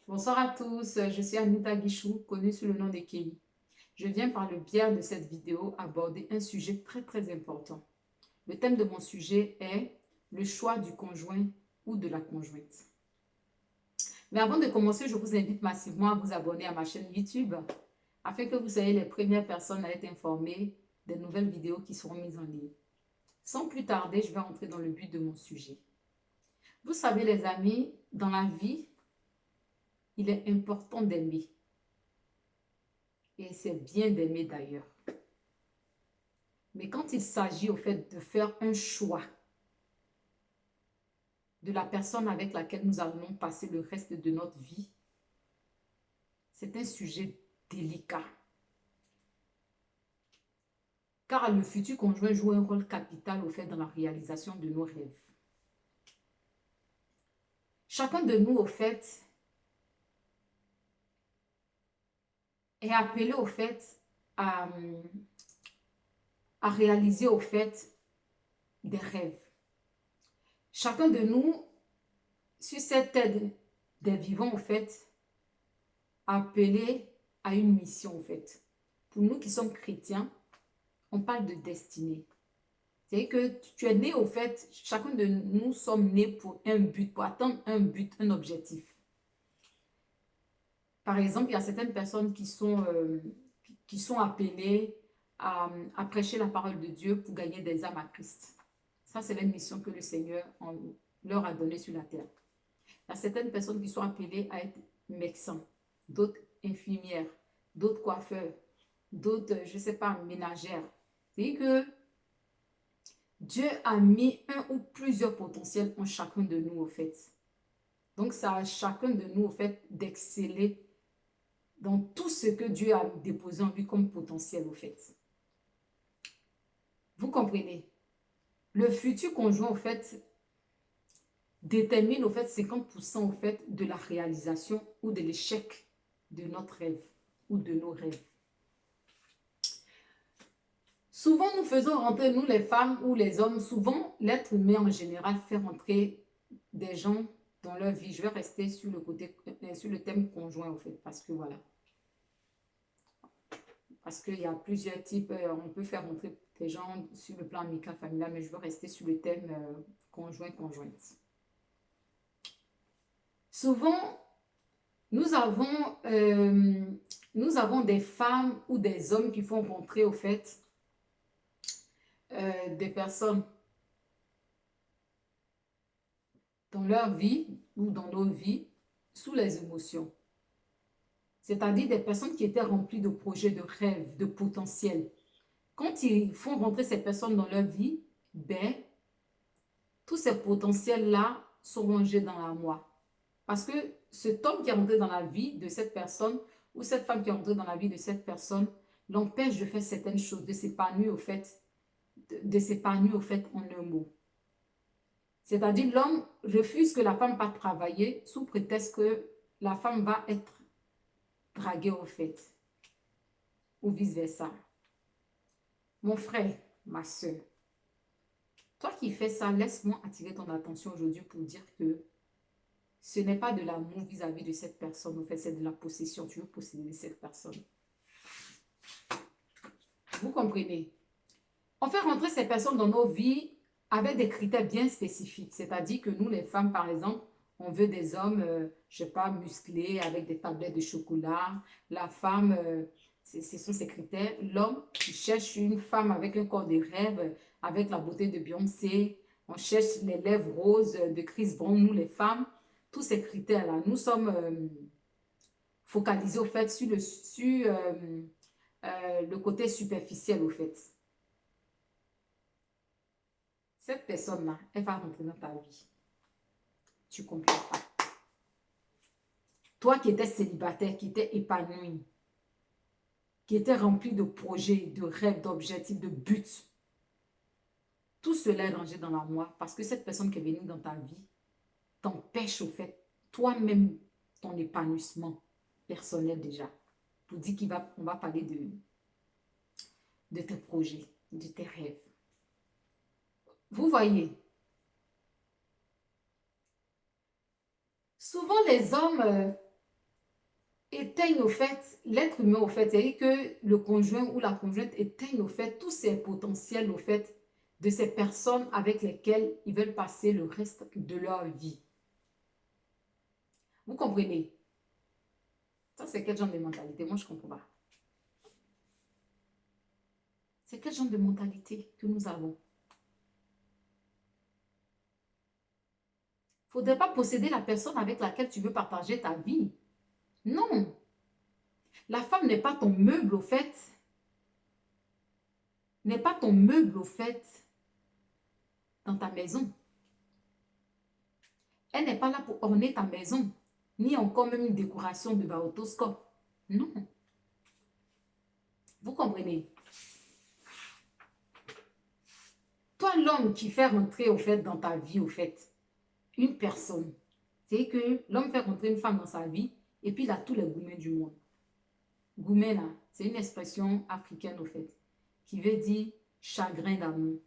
Bonsoir à tous, je suis Anita Guichou, connue sous le nom de Kelly. Je viens par le biais de cette vidéo aborder un sujet très important. Le thème de mon sujet est le choix du conjoint ou de la conjointe. Mais avant de commencer, je vous invite massivement à vous abonner à ma chaîne YouTube afin que vous soyez les premières personnes à être informées des nouvelles vidéos qui seront mises en ligne. Sans plus tarder, je vais entrer dans le but de mon sujet. Vous savez les amis, dans la vie, il est important d'aimer. Et c'est bien d'aimer d'ailleurs. Mais quand il s'agit au fait de faire un choix de la personne avec laquelle nous allons passer le reste de notre vie, c'est un sujet délicat. Car le futur conjoint joue un rôle capital au fait dans la réalisation de nos rêves. Chacun de nous, au fait, est appelé au fait à, à réaliser au fait des rêves. Chacun de nous, sur cette aide des vivants, au fait, appelé à une mission, en fait. Pour nous qui sommes chrétiens, on parle de destinée. C'est que tu es né, au fait, chacun de nous sommes nés pour un but, pour atteindre un but, un objectif. Par exemple, il y a certaines personnes qui sont appelées à prêcher la parole de Dieu pour gagner des âmes à Christ. Ça, c'est la mission que le Seigneur leur a donnée sur la terre. Il y a certaines personnes qui sont appelées à être médecins, d'autres infirmières, d'autres coiffeurs, d'autres, je ne sais pas, ménagères. C'est-à-dire que Dieu a mis un ou plusieurs potentiels en chacun de nous, au fait. Donc, c'est à chacun de nous, au fait, d'exceller dans tout ce que Dieu a déposé en lui comme potentiel, au fait. Vous comprenez? Le futur conjoint, au fait, détermine, au fait, 50% au fait, de la réalisation ou de l'échec de notre rêve ou de nos rêves. Souvent, nous faisons rentrer, nous les femmes ou les hommes, souvent l'être humain en général fait rentrer des gens dans leur vie. Je vais rester sur le thème conjoint, en fait, parce que voilà. Parce qu'il y a plusieurs types, on peut faire rentrer des gens sur le plan amical, familial, mais je veux rester sur le thème conjointe. Souvent, nous avons des femmes ou des hommes qui font rentrer, au fait, des personnes dans leur vie ou dans nos vies sous les émotions. C'est-à-dire des personnes qui étaient remplies de projets, de rêves, de potentiel. Quand ils font rentrer ces personnes dans leur vie, ben, tous ces potentiels-là sont rangés dans la moi. Parce que cet homme qui est rentré dans la vie de cette personne ou cette femme qui est rentrée dans la vie de cette personne l'empêche de faire certaines choses, de s'épanouir au fait, en un mot. C'est-à-dire l'homme refuse que la femme va travailler sous prétexte que la femme va être draguée au fait. Ou vice-versa. Mon frère, ma soeur, toi qui fais ça, laisse-moi attirer ton attention aujourd'hui pour dire que ce n'est pas de l'amour vis-à-vis de cette personne. En fait, c'est de la possession. Tu veux posséder cette personne. Vous comprenez? On fait rentrer ces personnes dans nos vies avec des critères bien spécifiques. C'est-à-dire que nous, les femmes, par exemple, on veut des hommes, je ne sais pas, musclés, avec des tablettes de chocolat. La femme, ce sont ses critères. L'homme, il cherche une femme avec un corps de rêve, avec la beauté de Beyoncé. On cherche les lèvres roses de Chris Brown, nous, les femmes. Tous ces critères-là, nous sommes focalisés, au fait, sur le côté superficiel, au fait. Cette personne-là, elle va rentrer dans ta vie. Tu ne comprends pas. Toi qui étais célibataire, qui étais épanoui, qui était rempli de projets, de rêves, d'objectifs, de buts, tout cela est rangé dans la moi parce que cette personne qui est venue dans ta vie t'empêche au fait, toi-même, ton épanouissement personnel déjà. Pour dire qu'on va parler de tes projets, de tes rêves. Vous voyez, souvent les hommes éteigne au fait, l'être humain au fait, c'est-à-dire que le conjoint ou la conjointe éteigne au fait tous ces potentiels au fait de ces personnes avec lesquelles ils veulent passer le reste de leur vie. Vous comprenez? Ça, c'est quel genre de mentalité? Moi, je ne comprends pas. C'est quel genre de mentalité que nous avons? Il ne faudrait pas posséder la personne avec laquelle tu veux partager ta vie. Non. La femme n'est pas ton meuble au fait. N'est pas ton meuble au fait dans ta maison. Elle n'est pas là pour orner ta maison, ni encore même une décoration de baotoscope. Non. Vous comprenez? Toi, l'homme qui fait rentrer au fait dans ta vie, au fait, une personne, c'est que l'homme fait rentrer une femme dans sa vie et puis il a tous les gourmets du monde. Gourmet, là, c'est une expression africaine, au fait, qui veut dire chagrin d'amour.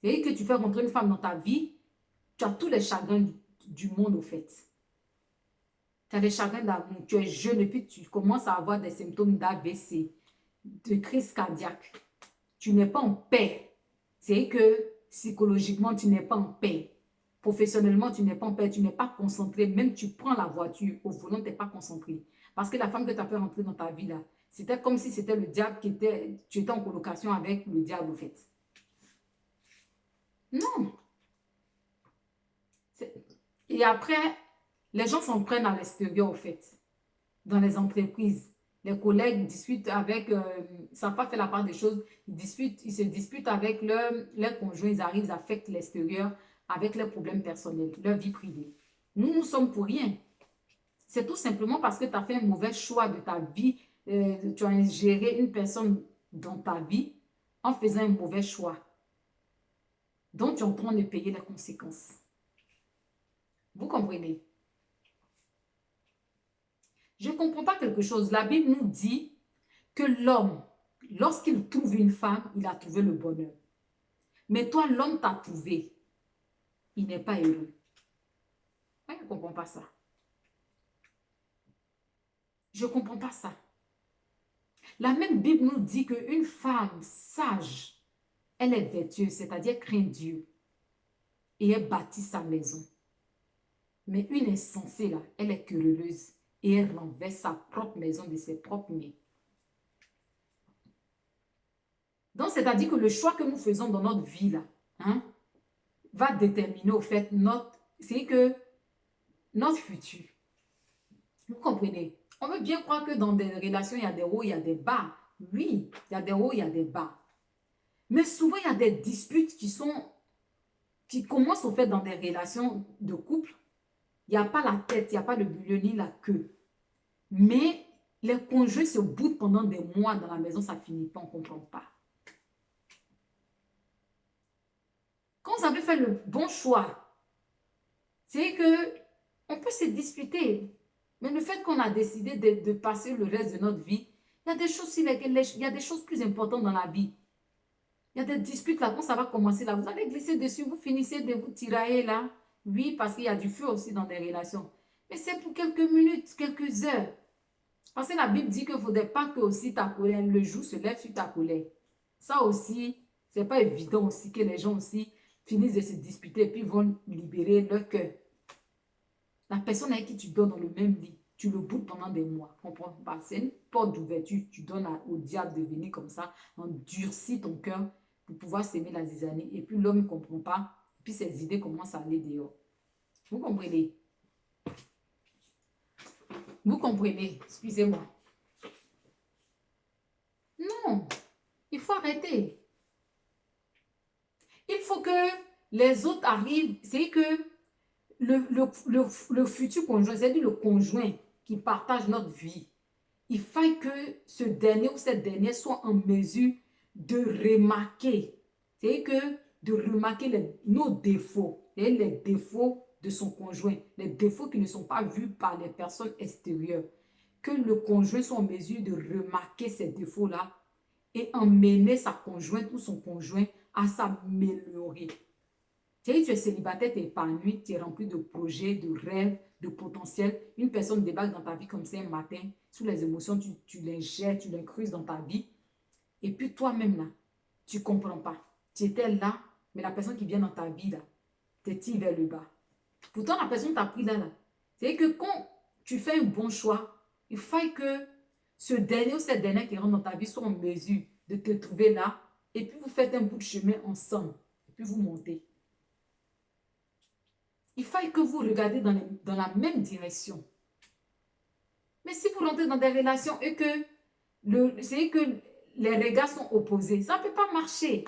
C'est que tu fais rentrer une femme dans ta vie, tu as tous les chagrins du monde, au fait. Tu as des chagrins d'amour, tu es jeune et puis tu commences à avoir des symptômes d'AVC, de crise cardiaque. Tu n'es pas en paix. C'est que psychologiquement, tu n'es pas en paix. Professionnellement, tu n'es pas en paix, tu n'es pas concentré. Même tu prends la voiture, au volant, tu n'es pas concentré. Parce que la femme que tu as fait rentrer dans ta vie, là, c'était comme si c'était le diable qui était, tu étais en colocation avec le diable, au fait. Non. Et après, les gens s'en prennent à l'extérieur, au fait, dans les entreprises. Les collègues discutent avec, ils ne savent pas faire la part des choses, ils se disputent avec leurs conjoints, ils arrivent, ils affectent l'extérieur avec leurs problèmes personnels, leur vie privée. Nous sommes pour rien. C'est tout simplement parce que tu as fait un mauvais choix de ta vie, tu as ingéré une personne dans ta vie en faisant un mauvais choix, dont tu es en train de payer les conséquences. Vous comprenez? Je ne comprends pas quelque chose. La Bible nous dit que l'homme, lorsqu'il trouve une femme, il a trouvé le bonheur. Mais toi, l'homme t'a trouvé. Il n'est pas heureux. Moi, je ne comprends pas ça. Je ne comprends pas ça. La même Bible nous dit qu'une femme sage, elle est vertueuse, c'est-à-dire craint Dieu. Et elle bâtit sa maison. Mais une insensée, là, elle est querelleuse. Et elle renverse sa propre maison de ses propres mains. Donc, c'est-à-dire que le choix que nous faisons dans notre vie, là, hein, va déterminer au fait notre futur. Vous comprenez? On veut bien croire que dans des relations, il y a des hauts, il y a des bas. Oui, il y a des hauts, il y a des bas. Mais souvent, il y a des disputes qui commencent au fait dans des relations de couple. Il n'y a pas la tête, il n'y a pas le bullion ni la queue. Mais les conjoints se boutent pendant des mois dans la maison, ça ne finit pas, on ne comprend pas. Quand vous avez fait le bon choix, c'est que on peut se disputer. Mais le fait qu'on a décidé de passer le reste de notre vie, il y a des choses sur lesquelles, il y a des choses plus importantes dans la vie. Il y a des disputes là, quand ça va commencer là, vous allez glisser dessus, vous finissez de vous tirailler là. Oui, parce qu'il y a du feu aussi dans des relations. Mais c'est pour quelques minutes, quelques heures. Parce que la Bible dit qu'il ne faudrait pas que aussi ta colère, le jour se lève sur ta colère. Ça aussi, ce n'est pas évident aussi que les gens aussi finissent de se disputer et puis vont libérer leur cœur. La personne avec qui tu dors dans le même lit, tu le boutes pendant des mois. Comprends pas? C'est une porte d'ouverture. Tu donnes au diable de venir comme ça, endurcir ton cœur pour pouvoir s'aimer la zizanie. Et puis l'homme ne comprend pas. Et puis ses idées commencent à aller dehors. Vous comprenez? Vous comprenez? Excusez-moi. Non, il faut arrêter. Il faut que les autres arrivent. C'est que le futur conjoint, c'est-à-dire le conjoint qui partage notre vie, il faut que ce dernier ou cette dernière soit en mesure de remarquer, c'est que de remarquer nos défauts, et les défauts de son conjoint, les défauts qui ne sont pas vus par les personnes extérieures, que le conjoint soit en mesure de remarquer ces défauts-là et emmener sa conjointe ou son conjoint à s'améliorer. Tu es célibataire, tu es épanoui, tu es rempli de projets, de rêves, de potentiel. Une personne débarque dans ta vie comme c'est un matin, sous les émotions, tu l'ingères, tu l'incrustes dans ta vie. Et puis toi-même là, tu ne comprends pas. Tu étais là, mais la personne qui vient dans ta vie là, te tire vers le bas. Pourtant, la personne t'a pris là. C'est que quand tu fais un bon choix, il faut que ce dernier ou cette dernière qui rentre dans ta vie soit en mesure de te trouver là. Et puis vous faites un bout de chemin ensemble. Et puis vous montez. Il faut que vous regardez dans la même direction. Mais si vous rentrez dans des relations et que, les regards sont opposés, ça ne peut pas marcher.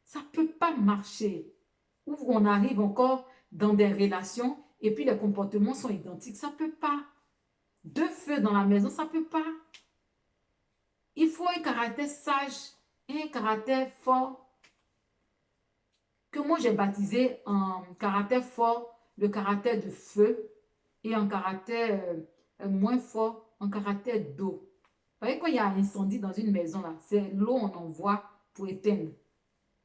Ça ne peut pas marcher. Ou on arrive encore dans des relations et puis les comportements sont identiques. Ça ne peut pas. Deux feux dans la maison, ça ne peut pas. Il faut un caractère sage et un caractère fort que moi j'ai baptisé en caractère fort, le caractère de feu et en caractère moins fort, en caractère d'eau. Vous voyez, quand il y a un incendie dans une maison, là, c'est l'eau on envoie pour éteindre.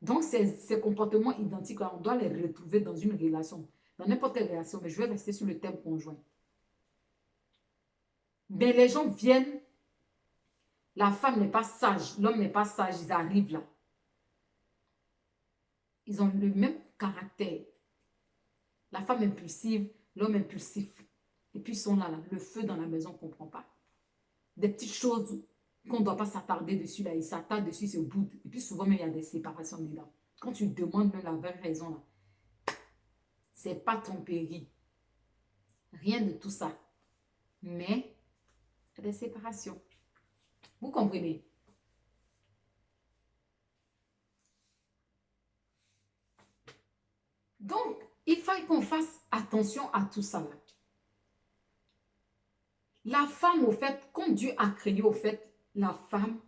Donc, ces comportements identiques, là, on doit les retrouver dans une relation, dans n'importe quelle relation, mais je vais rester sur le thème conjoint. Mais les gens viennent, la femme n'est pas sage, l'homme n'est pas sage, ils arrivent là. Ils ont le même caractère. La femme impulsive, l'homme impulsif. Et puis ils sont là, le feu dans la maison, on ne comprend pas. Des petites choses qu'on ne doit pas s'attarder dessus, là, ils s'attardent dessus, c'est au bout. Et puis souvent, même, il y a des séparations dedans. Quand tu demandes même la vraie raison, là, c'est pas ton péril. Rien de tout ça. Mais, il y a des séparations. Vous comprenez? Donc, il faut qu'on fasse attention à tout ça, là. La femme, au fait, quand Dieu a créé, au fait, la femme,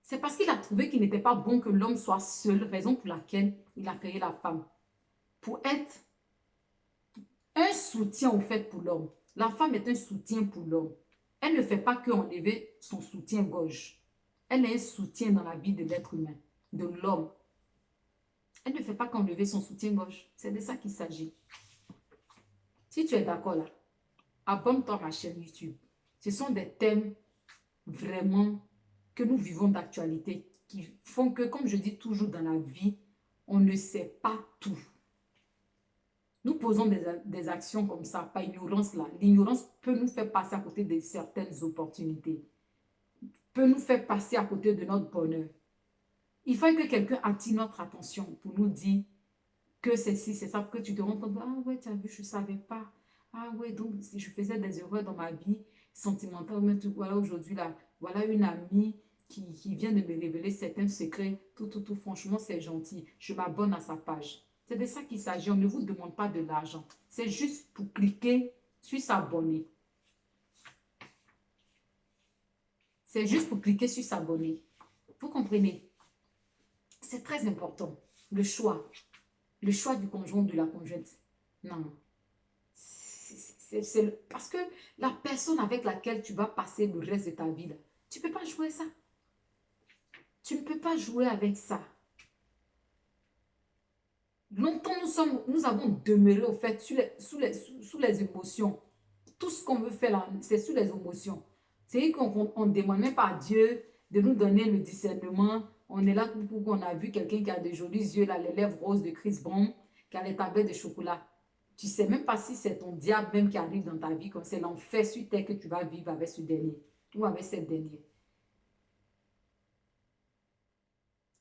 c'est parce qu'il a trouvé qu'il n'était pas bon que l'homme soit seul, raison pour laquelle il a créé la femme. Pour être un soutien, au fait, pour l'homme. La femme est un soutien pour l'homme. Elle ne fait pas que enlever son soutien-gorge. Elle est un soutien dans la vie de l'être humain, de l'homme. Elle ne fait pas qu'enlever son soutien-gorge. C'est de ça qu'il s'agit. Si tu es d'accord là, abonne-toi à ma chaîne YouTube. Ce sont des thèmes vraiment que nous vivons d'actualité qui font que, comme je dis toujours dans la vie, on ne sait pas tout. Nous posons des actions comme ça, par ignorance là. L'ignorance peut nous faire passer à côté de certaines opportunités, peut nous faire passer à côté de notre bonheur. Il faut que quelqu'un attire notre attention pour nous dire que c'est ci, c'est ça, que tu te rends compte, ah ouais, tu as vu, je ne savais pas. Ah ouais, donc si je faisais des erreurs dans ma vie sentimentale, mais voilà aujourd'hui là, voilà une amie qui vient de me révéler certains secrets, tout, franchement, c'est gentil. Je m'abonne à sa page. C'est de ça qu'il s'agit. On ne vous demande pas de l'argent. C'est juste pour cliquer sur s'abonner. C'est juste pour cliquer sur s'abonner. Vous comprenez? C'est très important. Le choix. Le choix du conjoint ou de la conjointe. Non. C'est parce que la personne avec laquelle tu vas passer le reste de ta vie, là, tu ne peux pas jouer ça. Tu ne peux pas jouer avec ça. Longtemps, nous avons demeuré au fait sous les émotions. Tout ce qu'on veut faire là, c'est sous les émotions. C'est qu'on ne demande même pas à Dieu de nous donner le discernement. On est là pour qu'on a vu quelqu'un qui a de jolis yeux, là, les lèvres roses de Chris Brown, qui a les tablettes de chocolat. Tu ne sais même pas si c'est ton diable même qui arrive dans ta vie, comme c'est l'enfer sur terre que tu vas vivre avec ce dernier ou avec cette dernière.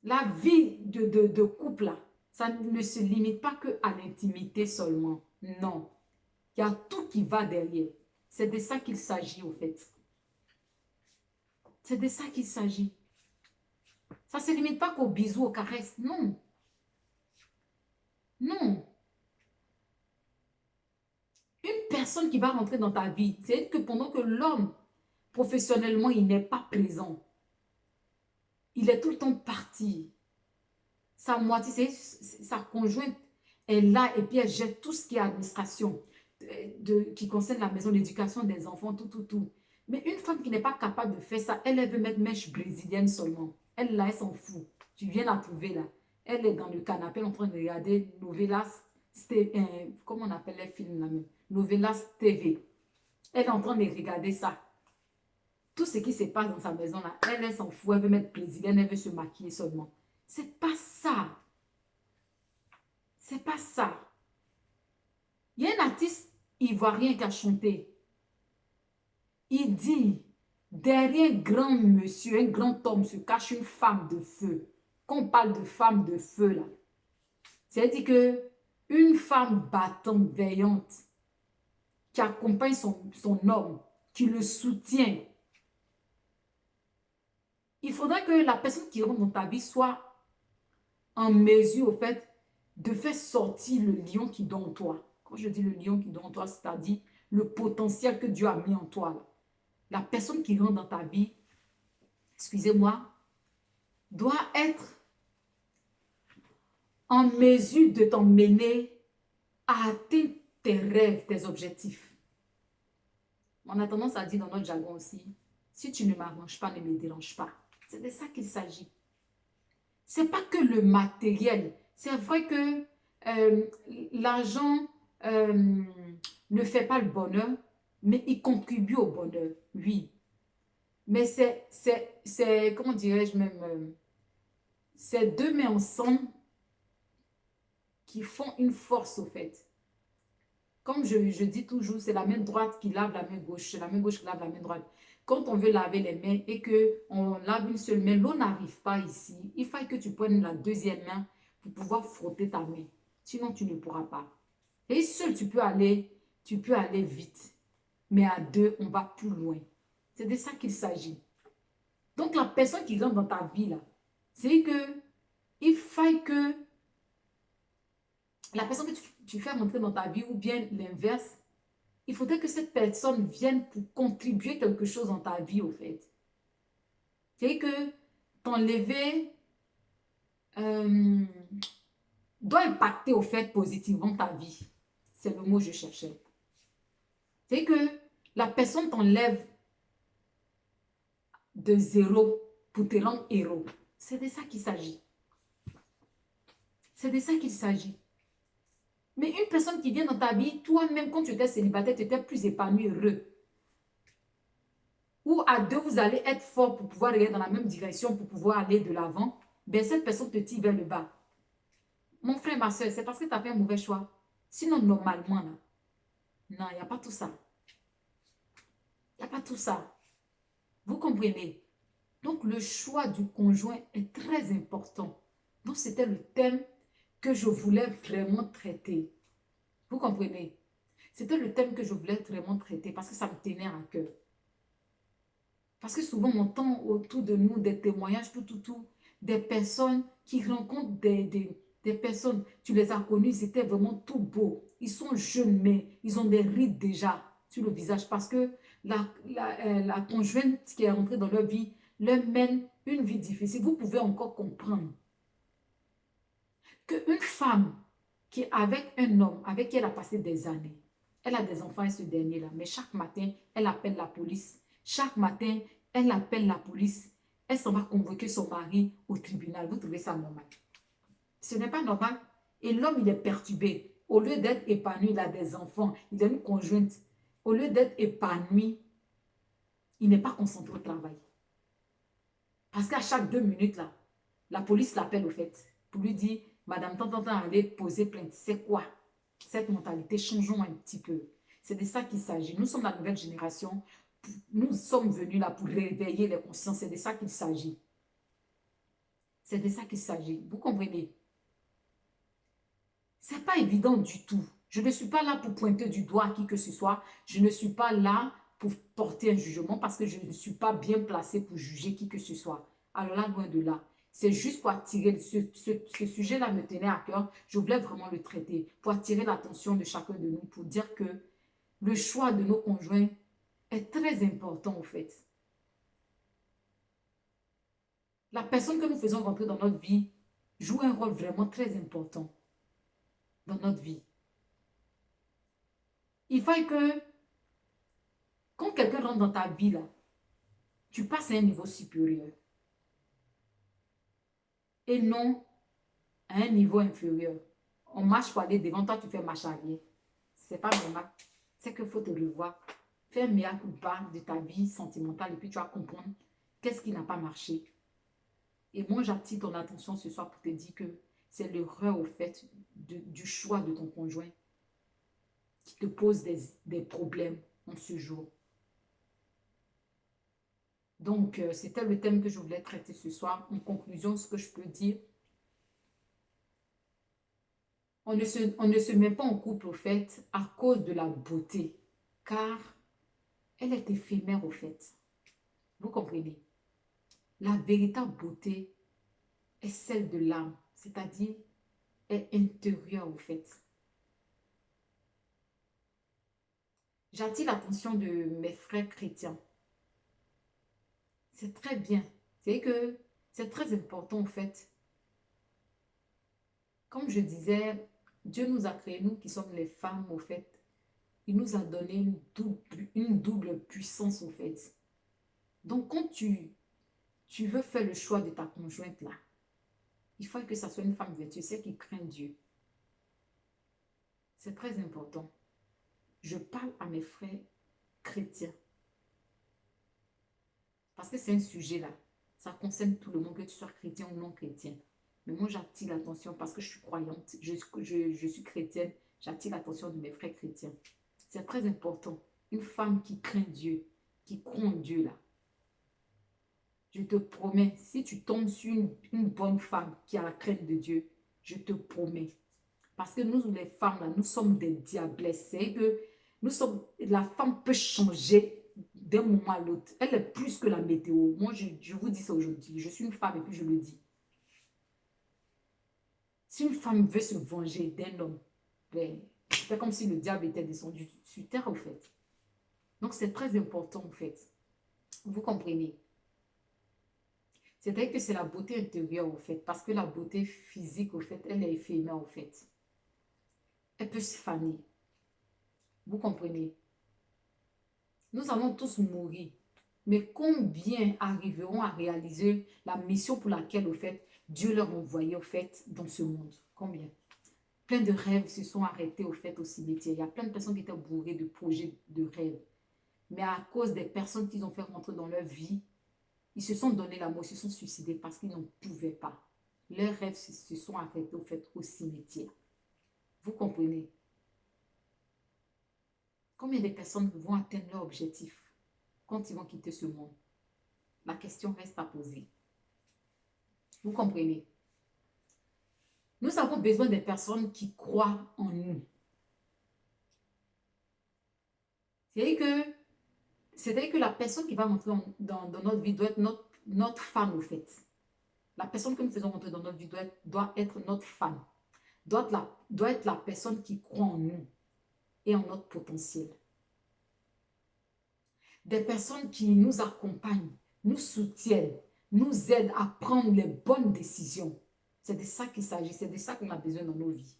La vie de couple, là, ça ne se limite pas que à l'intimité seulement. Non. Il y a tout qui va derrière. C'est de ça qu'il s'agit, au fait. C'est de ça qu'il s'agit. Ça ne se limite pas qu'aux bisous, aux caresses. Non. Non. Une personne qui va rentrer dans ta vie, c'est que pendant que l'homme, professionnellement, il n'est pas présent, il est tout le temps parti. Sa moitié, sa conjointe est là et puis elle jette tout ce qui est administration, qui concerne la maison, l'éducation des enfants, tout. Mais une femme qui n'est pas capable de faire ça, elle veut mettre mèche brésilienne seulement. Elle, là, elle s'en fout. Tu viens la trouver là. Elle est dans le canapé en train de regarder novelas comment on appelle les films là même? Novelas TV. Elle est en train de regarder ça. Tout ce qui se passe dans sa maison là, elle s'en fout, elle veut mettre plaisir, elle veut se maquiller seulement. C'est pas ça. C'est pas ça. Il y a un artiste ivoirien qui a chanté. Il dit, derrière un grand monsieur, un grand homme se cache une femme de feu. Quand on parle de femme de feu là, c'est-à-dire que une femme battante, veillante, qui accompagne son homme, qui le soutient. Il faudra que la personne qui rentre dans ta vie soit en mesure, au fait, de faire sortir le lion qui dort en toi. Quand je dis le lion qui dort en toi, c'est-à-dire le potentiel que Dieu a mis en toi. Là. La personne qui rentre dans ta vie, excusez-moi, doit être en mesure de t'emmener à atteindre tes rêves, tes objectifs. On a tendance à dire dans notre jargon aussi, si tu ne m'arranges pas, ne me dérange pas. C'est de ça qu'il s'agit. Ce n'est pas que le matériel. C'est vrai que l'argent ne fait pas le bonheur, mais il contribue au bonheur, oui. Mais comment dirais-je même, c'est deux mains ensemble qui font une force au fait. Comme je dis toujours, c'est la main droite qui lave la main gauche, c'est la main gauche qui lave la main droite. Quand on veut laver les mains et qu'on lave une seule main, l'eau n'arrive pas ici. Il faut que tu prennes la deuxième main pour pouvoir frotter ta main. Sinon, tu ne pourras pas. Et seul, tu peux aller vite. Mais à deux, on va plus loin. C'est de ça qu'il s'agit. Donc, la personne qui rentre dans ta vie, là, c'est que il faut que la personne que tu fais rentrer dans ta vie ou bien l'inverse, il faudrait que cette personne vienne pour contribuer quelque chose dans ta vie, au fait. C'est que t'enlever doit impacter, au fait, positivement ta vie. C'est le mot que je cherchais. C'est que la personne t'enlève de zéro pour te rendre héros. C'est de ça qu'il s'agit. C'est de ça qu'il s'agit. Mais une personne qui vient dans ta vie, toi-même, quand tu étais célibataire, tu étais plus épanoui, heureux. Ou à deux, vous allez être fort pour pouvoir aller dans la même direction, pour pouvoir aller de l'avant. Ben, cette personne te tire vers le bas. Mon frère, ma soeur, c'est parce que tu as fait un mauvais choix. Sinon, normalement, là, non, il n'y a pas tout ça. Il n'y a pas tout ça. Vous comprenez? Donc, le choix du conjoint est très important. Donc, c'était le thème que je voulais vraiment traiter. Vous comprenez? C'était le thème que je voulais vraiment traiter parce que ça me tenait à cœur. Parce que souvent, on entend autour de nous des témoignages, des personnes qui rencontrent des personnes, tu les as connus, ils étaient vraiment tout beaux. Ils sont jeunes, mais ils ont des rides déjà sur le visage parce que la conjointe qui est rentrée dans leur vie leur mène une vie difficile. Vous pouvez encore comprendre qu'une femme qui est avec un homme avec qui elle a passé des années, elle a des enfants et ce dernier-là, mais chaque matin, elle appelle la police. Chaque matin, elle appelle la police. Elle s'en va convoquer son mari au tribunal. Vous trouvez ça normal? Ce n'est pas normal. Et l'homme, il est perturbé. Au lieu d'être épanoui, il a des enfants, il a une conjointe. Au lieu d'être épanoui, il n'est pas concentré au travail. Parce qu'à chaque 2 minutes, là, la police l'appelle au fait pour lui dire, Madame, tant, allez poser plainte. C'est quoi cette mentalité? Changeons un petit peu. C'est de ça qu'il s'agit. Nous sommes la nouvelle génération. Nous sommes venus là pour réveiller les consciences. C'est de ça qu'il s'agit. C'est de ça qu'il s'agit. Vous comprenez? Ce n'est pas évident du tout. Je ne suis pas là pour pointer du doigt à qui que ce soit. Je ne suis pas là pour porter un jugement parce que je ne suis pas bien placée pour juger qui que ce soit. Alors là, loin de là. C'est juste pour attirer, ce sujet-là me tenait à cœur. Je voulais vraiment le traiter pour attirer l'attention de chacun de nous, pour dire que le choix de nos conjoints est très important au fait. La personne que nous faisons rentrer dans notre vie joue un rôle vraiment très important dans notre vie. Il faut que quand quelqu'un rentre dans ta vie, là, tu passes à un niveau supérieur et non à un niveau inférieur. on marche pour aller devant, toi tu fais marche arrière. C'est pas normal. C'est qu'il faut te revoir. Fais un mea culpa de ta vie sentimentale et puis tu vas comprendre qu'est-ce qui n'a pas marché. Et moi, j'attire ton attention ce soir pour te dire que c'est l'erreur au fait du choix de ton conjoint qui te pose des problèmes en ce jour. Donc, c'était le thème que je voulais traiter ce soir. En conclusion, ce que je peux dire, on ne se met pas en couple au fait à cause de la beauté, car elle est éphémère au fait. Vous comprenez? La véritable beauté est celle de l'âme, c'est-à-dire est intérieure au fait. J'attire l'attention de mes frères chrétiens. C'est très bien. C'est que c'est très important au fait. Comme je disais, Dieu nous a créés, nous qui sommes les femmes au fait. Il nous a donné une double puissance au fait. Donc quand tu veux faire le choix de ta conjointe là, il faut que ça soit une femme vertueuse, celle qui craint Dieu. C'est très important. Je parle à mes frères chrétiens. Parce que c'est un sujet là. Ça concerne tout le monde, que tu sois chrétien ou non chrétien. Mais moi, j'attire l'attention parce que je suis croyante. Je suis chrétienne. J'attire l'attention de mes frères chrétiens. C'est très important. Une femme qui craint Dieu, qui croit en Dieu là. Je te promets, si tu tombes sur une bonne femme qui a la crainte de Dieu, je te promets. Parce que nous, les femmes, là, nous sommes des diablesses. C'est que la femme peut changer d'un moment à l'autre. Elle est plus que la météo. Moi, je vous dis ça aujourd'hui. Je suis une femme et puis je le dis. Si une femme veut se venger d'un homme, ben, c'est comme si le diable était descendu sur terre, en fait. Donc, c'est très important, en fait. Vous comprenez? C'est-à-dire que c'est la beauté intérieure, en fait. Parce que la beauté physique, en fait, elle est éphémère, en fait. Elle peut se faner. Vous comprenez? Nous allons tous mourir. Mais combien arriveront à réaliser la mission pour laquelle, au fait, Dieu leur a envoyé, au fait, dans ce monde? Combien? Plein de rêves se sont arrêtés, au fait, au cimetière. Il y a plein de personnes qui étaient bourrées de projets, de rêves. Mais à cause des personnes qu'ils ont fait rentrer dans leur vie, ils se sont donné la mort, ils se sont suicidés parce qu'ils n'en pouvaient pas. Leurs rêves se sont arrêtés, au fait, au cimetière. Vous comprenez? Combien de personnes vont atteindre leur objectif quand ils vont quitter ce monde? La question reste à poser. Vous comprenez? Nous avons besoin des personnes qui croient en nous. C'est-à-dire que la personne qui va rentrer dans notre vie doit être notre femme, au fait. La personne que nous faisons rentrer dans notre vie doit être notre femme. Doit être la personne qui croit en nous et en notre potentiel. Des personnes qui nous accompagnent, nous soutiennent, nous aident à prendre les bonnes décisions. C'est de ça qu'il s'agit, c'est de ça qu'on a besoin dans nos vies.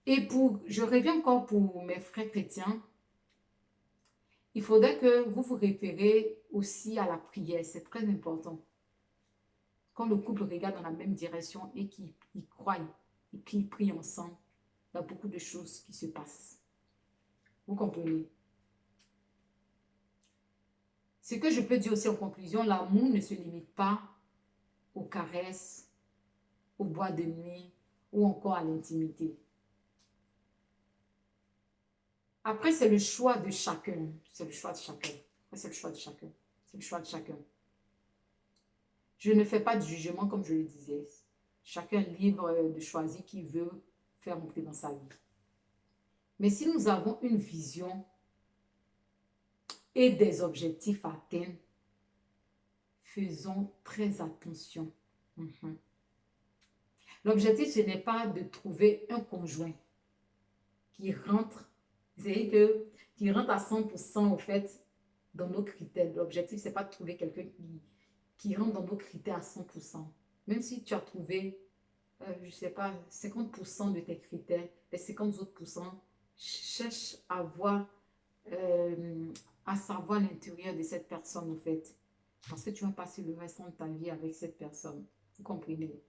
Et je reviens encore pour mes frères chrétiens, il faudrait que vous vous référez aussi à la prière, c'est très important. Quand le couple regarde dans la même direction et qu'ils croient et qu'ils prient ensemble, il y a beaucoup de choses qui se passent. Vous comprenez? Ce que je peux dire aussi en conclusion, l'amour ne se limite pas aux caresses, au bois de nuit ou encore à l'intimité. Après, c'est le choix de chacun. C'est le choix de chacun. C'est le choix de chacun. C'est le choix de chacun. Je ne fais pas de jugement comme je le disais. Chacun est libre de choisir qui veut faire entrer dans sa vie. Mais si nous avons une vision et des objectifs à atteindre, faisons très attention. L'objectif, ce n'est pas de trouver un conjoint qui rentre, qui rentre à 100% au fait dans nos critères. L'objectif, ce n'est pas de trouver quelqu'un qui rentre dans nos critères à 100%. Même si tu as trouvé, je ne sais pas, 50% de tes critères, les 50 autres pourcents, cherche à voir, à savoir l'intérieur de cette personne, en fait. Parce que tu vas passer le restant de ta vie avec cette personne. Vous comprenez?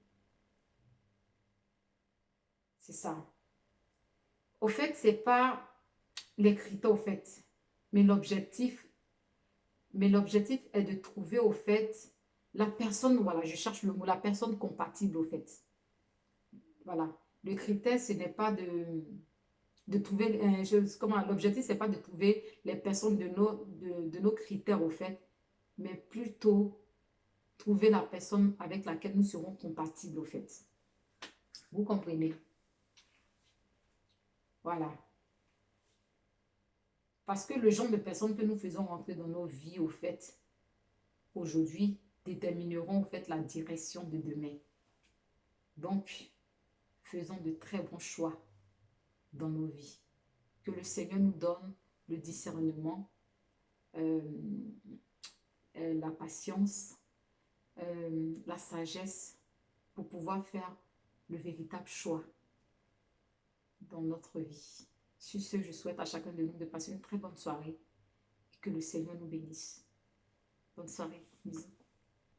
C'est ça. Au fait, c'est pas les critères, au fait, mais l'objectif, est de trouver, au fait, la personne, voilà, je cherche le mot, la personne compatible, au fait. Voilà. Le critère, ce n'est pas de trouver, comment, l'objectif, c'est pas de trouver les personnes de nos critères, au fait, mais plutôt trouver la personne avec laquelle nous serons compatibles, au fait. Vous comprenez? Voilà. Parce que le genre de personnes que nous faisons rentrer dans nos vies, au fait, aujourd'hui, détermineront, au fait, la direction de demain. Donc, faisons de très bons choix dans nos vies. Que le Seigneur nous donne le discernement, euh, la patience, la sagesse pour pouvoir faire le véritable choix dans notre vie. Sur ce, je souhaite à chacun de nous de passer une très bonne soirée et que le Seigneur nous bénisse. Bonne soirée. Bisous.